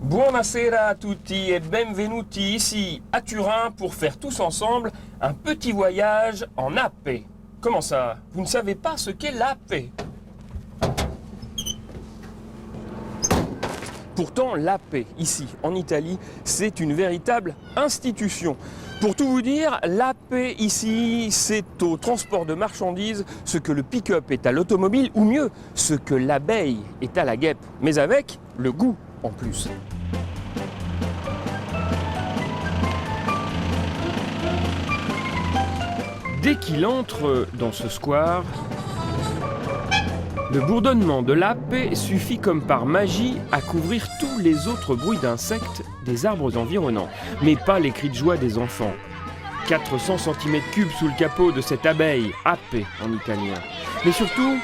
Buonasera a tutti et benvenuti ici à Turin pour faire tous ensemble un petit voyage en ape. Comment ça? Vous ne savez pas ce qu'est l'ape? Pourtant, l'ape, ici, en Italie, c'est une véritable institution. Pour tout vous dire, l'ape, ici, c'est au transport de marchandises ce que le pick-up est à l'automobile, ou mieux, ce que l'abeille est à la guêpe, mais avec le goût en plus. Dès qu'il entre dans ce square, le bourdonnement de l'ape suffit comme par magie à couvrir tous les autres bruits d'insectes des arbres environnants, mais pas les cris de joie des enfants. 400 cm3 sous le capot de cette abeille, ape en italien. Mais surtout,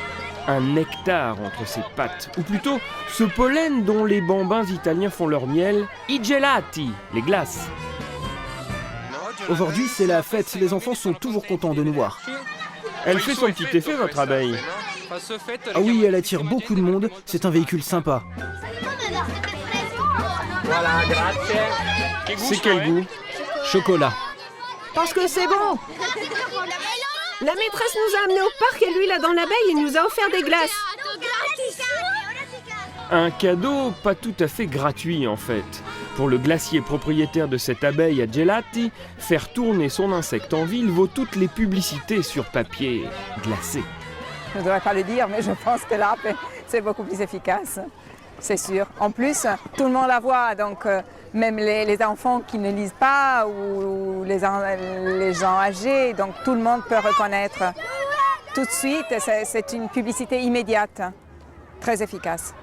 un nectar entre ses pattes, ou plutôt ce pollen dont les bambins italiens font leur miel, i gelati, les glaces. Aujourd'hui, c'est la fête, les enfants sont toujours contents de nous voir. Elle fait son petit effet, votre abeille. Ah oui, elle attire beaucoup de monde, c'est un véhicule sympa. C'est quel goût? Chocolat. Parce que c'est bon. La maîtresse nous a amenés au parc et lui, là, dans l'abeille, il nous a offert des glaces. Un cadeau pas tout à fait gratuit en fait. Pour le glacier propriétaire de cette abeille à gelati, faire tourner son insecte en ville vaut toutes les publicités sur papier glacé. Je ne devrais pas le dire, mais je pense que l'ape, c'est beaucoup plus efficace, c'est sûr. En plus, tout le monde la voit, donc même les enfants qui ne lisent pas ou les gens âgés, donc tout le monde peut reconnaître. Tout de suite, c'est une publicité immédiate, très efficace.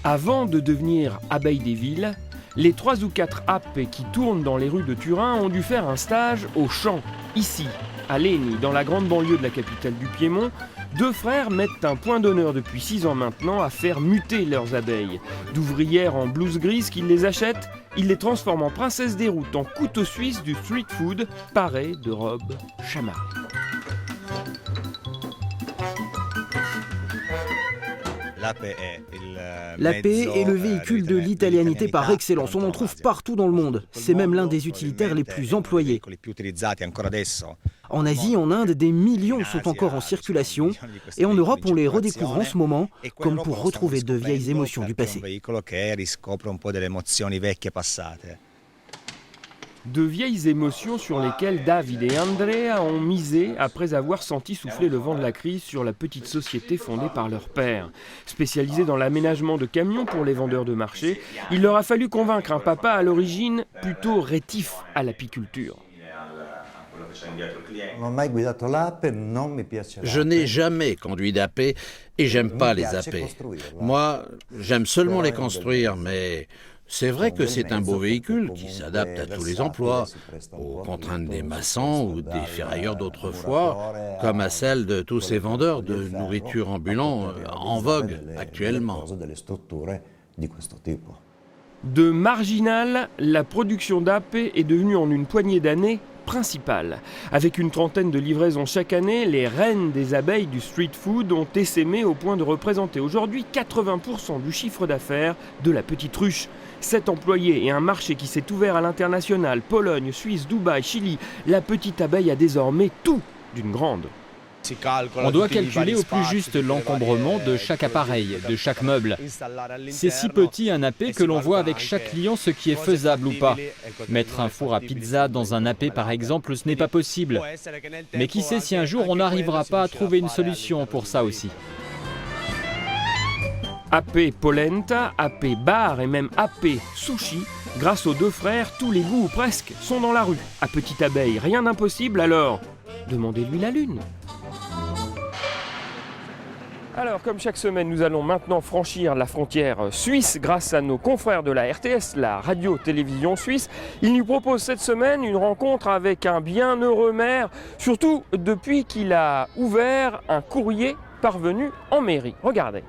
Avant de devenir abeille des villes, les 3 ou 4 apes qui tournent dans les rues de Turin ont dû faire un stage au champ, ici, à Leni, dans la grande banlieue de la capitale du Piémont. 2 frères mettent un point d'honneur depuis 6 ans maintenant à faire muter leurs abeilles. D'ouvrières en blouse grise qu'ils les achètent, ils les transforment en princesses des routes, en couteau suisse du street food, paré de robes chamarrées. L'ape est le véhicule de l'italianité par excellence, on en trouve partout dans le monde. C'est même l'un des utilitaires les plus employés. En Asie, en Inde, des millions sont encore en circulation et en Europe, on les redécouvre en ce moment comme pour retrouver de vieilles émotions du passé. De vieilles émotions sur lesquelles David et Andrea ont misé après avoir senti souffler le vent de la crise sur la petite société fondée par leur père. Spécialisé dans l'aménagement de camions pour les vendeurs de marché, il leur a fallu convaincre un papa à l'origine plutôt rétif à l'apiculture. Je n'ai jamais conduit d'ape et j'aime pas les apés. Moi, j'aime seulement les construire, mais c'est vrai que c'est un beau véhicule qui s'adapte à tous les emplois, aux contraintes des maçons ou des ferrailleurs d'autrefois, comme à celles de tous ces vendeurs de nourriture ambulants en vogue actuellement. De marginale, la production d'ape est devenue en une poignée d'années principale. Avec une trentaine de livraisons chaque année, les reines des abeilles du street food ont essaimé au point de représenter aujourd'hui 80% du chiffre d'affaires de la petite ruche. 7 employés et un marché qui s'est ouvert à l'international, Pologne, Suisse, Dubaï, Chili, la petite abeille a désormais tout d'une grande. On doit calculer au plus juste l'encombrement de chaque appareil, de chaque meuble. C'est si petit un apé que l'on voit avec chaque client ce qui est faisable ou pas. Mettre un four à pizza dans un apé par exemple, ce n'est pas possible. Mais qui sait si un jour on n'arrivera pas à trouver une solution pour ça aussi. Ape polenta, ape bar et même ape sushi, grâce aux 2 frères, tous les goûts ou presque sont dans la rue. À petite abeille, rien d'impossible alors, demandez-lui la lune. Alors, comme chaque semaine, nous allons maintenant franchir la frontière suisse grâce à nos confrères de la RTS, la radio-télévision suisse. Ils nous proposent cette semaine une rencontre avec un bienheureux maire, surtout depuis qu'il a ouvert un courrier parvenu en mairie. Regardez.